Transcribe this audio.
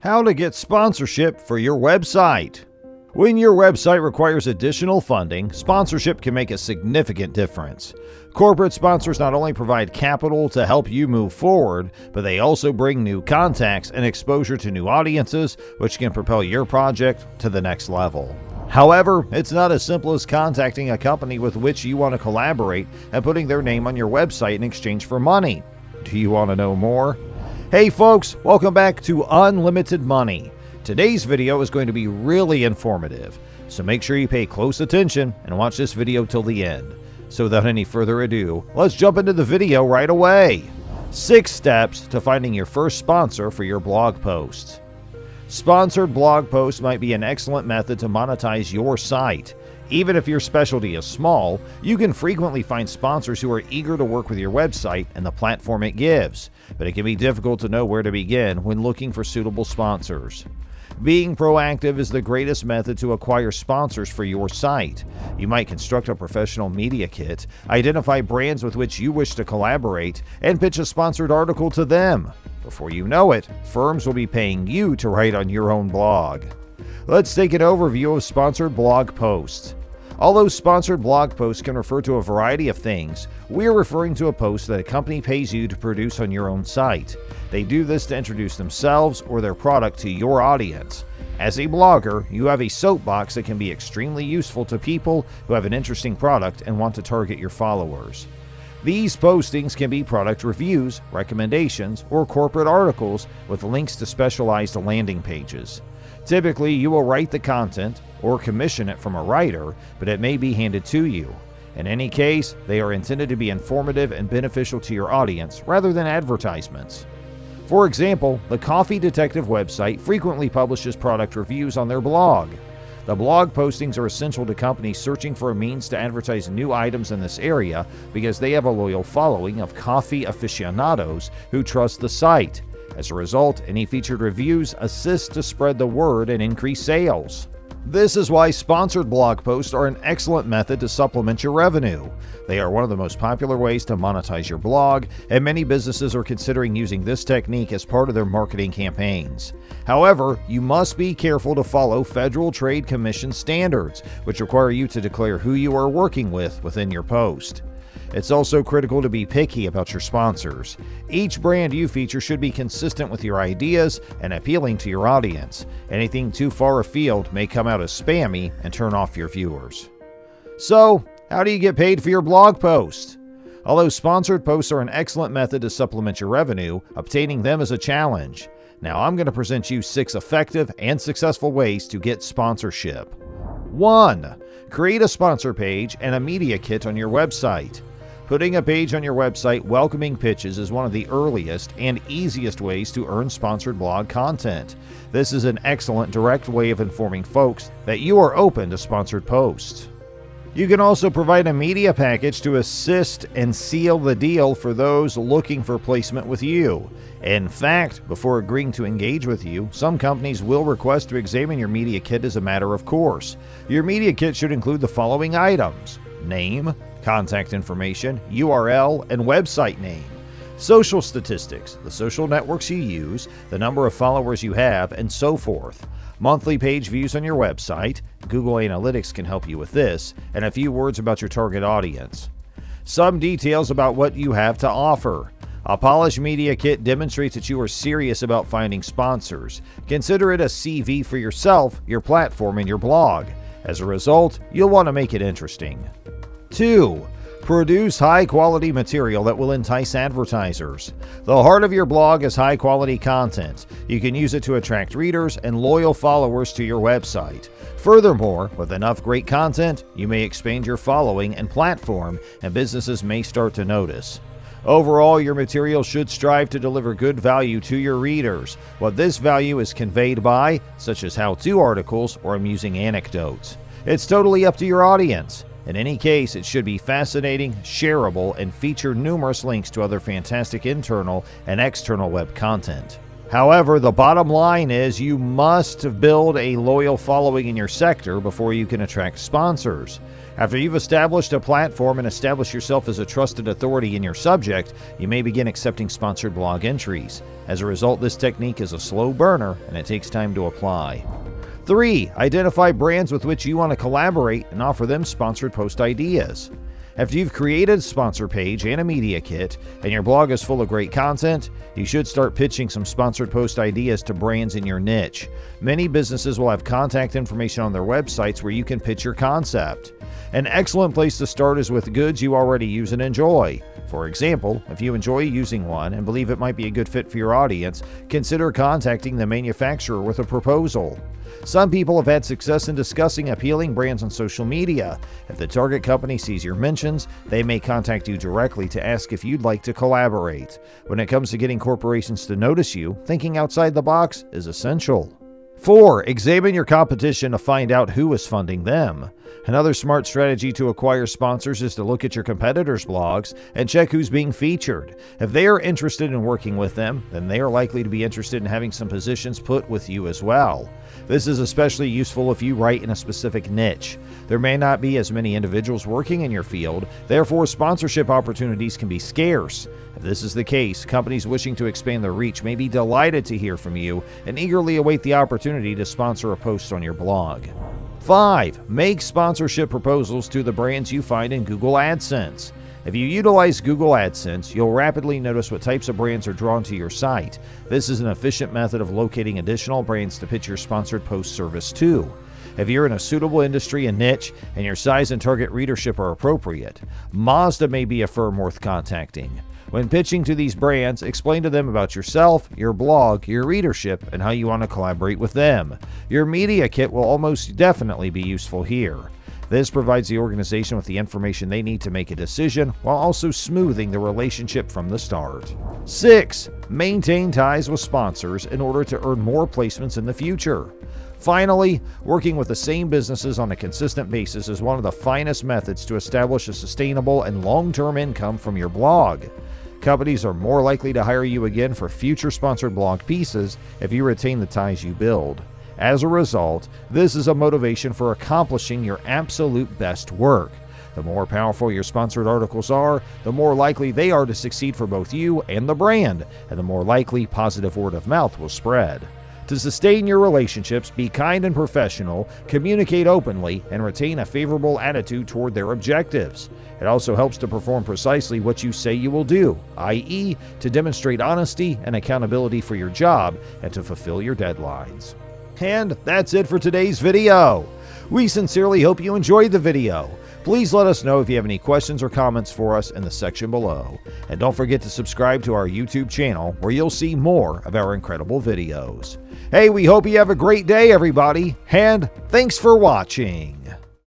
How to get sponsorship for your website. When your website requires additional funding, sponsorship can make a significant difference. Corporate sponsors not only provide capital to help you move forward, but they also bring new contacts and exposure to new audiences, which can propel your project to the next level. However, it's not as simple as contacting a company with which you want to collaborate and putting their name on your website in exchange for money. Do you want to know more? Hey folks, welcome back to Unlimited Money. Today's video is going to be really informative, so make sure you pay close attention and watch this video till the end. So without any further ado, let's jump into the video right away. 6 steps to finding your first sponsor for your blog posts. Sponsored blog posts might be an excellent method to monetize your site. Even if your specialty is small, you can frequently find sponsors who are eager to work with your website and the platform it gives, but it can be difficult to know where to begin when looking for suitable sponsors. Being proactive is the greatest method to acquire sponsors for your site. You might construct a professional media kit, identify brands with which you wish to collaborate, and pitch a sponsored article to them. Before you know it, firms will be paying you to write on your own blog. Let's take an overview of sponsored blog posts. Although sponsored blog posts can refer to a variety of things, we're referring to a post that a company pays you to produce on your own site. They do this to introduce themselves or their product to your audience. As a blogger, you have a soapbox that can be extremely useful to people who have an interesting product and want to target your followers. These postings can be product reviews, recommendations, or corporate articles with links to specialized landing pages. Typically, you will write the content or commission it from a writer, but it may be handed to you. In any case, they are intended to be informative and beneficial to your audience rather than advertisements. For example, the Coffee Detective website frequently publishes product reviews on their blog. The blog postings are essential to companies searching for a means to advertise new items in this area because they have a loyal following of coffee aficionados who trust the site. As a result, any featured reviews assist to spread the word and increase sales. This is why sponsored blog posts are an excellent method to supplement your revenue. They are one of the most popular ways to monetize your blog, and many businesses are considering using this technique as part of their marketing campaigns. However, you must be careful to follow Federal Trade Commission standards, which require you to declare who you are working with within your post. It's also critical to be picky about your sponsors. Each brand you feature should be consistent with your ideas and appealing to your audience. Anything too far afield may come out as spammy and turn off your viewers. So, how do you get paid for your blog posts? Although sponsored posts are an excellent method to supplement your revenue, obtaining them is a challenge. Now I'm going to present you 6 effective and successful ways to get sponsorship. 1. Create a sponsor page and a media kit on your website. Putting a page on your website welcoming pitches is one of the earliest and easiest ways to earn sponsored blog content. This is an excellent direct way of informing folks that you are open to sponsored posts. You can also provide a media package to assist and seal the deal for those looking for placement with you. In fact, before agreeing to engage with you, some companies will request to examine your media kit as a matter of course. Your media kit should include the following items: name, contact information, URL, and website name. Social statistics, the social networks you use, the number of followers you have, and so forth. Monthly page views on your website, Google Analytics can help you with this, and a few words about your target audience. Some details about what you have to offer. A polished media kit demonstrates that you are serious about finding sponsors. Consider it a CV for yourself, your platform, and your blog. As a result, you'll want to make it interesting. 2. Produce high-quality material that will entice advertisers. The heart of your blog is high-quality content. You can use it to attract readers and loyal followers to your website. Furthermore, with enough great content, you may expand your following and platform, and businesses may start to notice. Overall, your material should strive to deliver good value to your readers. What this value is conveyed by, such as how-to articles or amusing anecdotes. It's totally up to your audience. In any case, it should be fascinating, shareable, and feature numerous links to other fantastic internal and external web content. However, the bottom line is you must build a loyal following in your sector before you can attract sponsors. After you've established a platform and established yourself as a trusted authority in your subject, you may begin accepting sponsored blog entries. As a result, this technique is a slow burner and it takes time to apply. 3. Identify brands with which you want to collaborate and offer them sponsored post ideas. After you've created a sponsor page and a media kit, and your blog is full of great content, you should start pitching some sponsored post ideas to brands in your niche. Many businesses will have contact information on their websites where you can pitch your concept. An excellent place to start is with goods you already use and enjoy. For example, if you enjoy using one and believe it might be a good fit for your audience, consider contacting the manufacturer with a proposal. Some people have had success in discussing appealing brands on social media. If the target company sees your mentions, they may contact you directly to ask if you'd like to collaborate. When it comes to getting corporations to notice you, thinking outside the box is essential. 4. Examine your competition to find out who is funding them. Another smart strategy to acquire sponsors is to look at your competitors' blogs and check who's being featured. If they are interested in working with them, then they are likely to be interested in having some positions put with you as well. This is especially useful if you write in a specific niche. There may not be as many individuals working in your field, therefore sponsorship opportunities can be scarce. If this is the case, companies wishing to expand their reach may be delighted to hear from you and eagerly await the opportunity to sponsor a post on your blog. 5. Make sponsorship proposals to the brands you find in Google AdSense. If you utilize Google AdSense, you'll rapidly notice what types of brands are drawn to your site. This is an efficient method of locating additional brands to pitch your sponsored post service to. If you're in a suitable industry and niche, and your size and target readership are appropriate, Mazda may be a firm worth contacting. When pitching to these brands, explain to them about yourself, your blog, your readership, and how you want to collaborate with them. Your media kit will almost definitely be useful here. This provides the organization with the information they need to make a decision while also smoothing the relationship from the start. 6. Maintain ties with sponsors in order to earn more placements in the future. Finally, working with the same businesses on a consistent basis is one of the finest methods to establish a sustainable and long-term income from your blog. Companies are more likely to hire you again for future sponsored blog pieces if you retain the ties you build. As a result, this is a motivation for accomplishing your absolute best work. The more powerful your sponsored articles are, the more likely they are to succeed for both you and the brand, and the more likely positive word of mouth will spread. To sustain your relationships, be kind and professional, communicate openly, and retain a favorable attitude toward their objectives. It also helps to perform precisely what you say you will do, i.e., to demonstrate honesty and accountability for your job and to fulfill your deadlines. And that's it for today's video. We sincerely hope you enjoyed the video. Please let us know if you have any questions or comments for us in the section below. And don't forget to subscribe to our YouTube channel where you'll see more of our incredible videos. Hey, we hope you have a great day, everybody, and thanks for watching.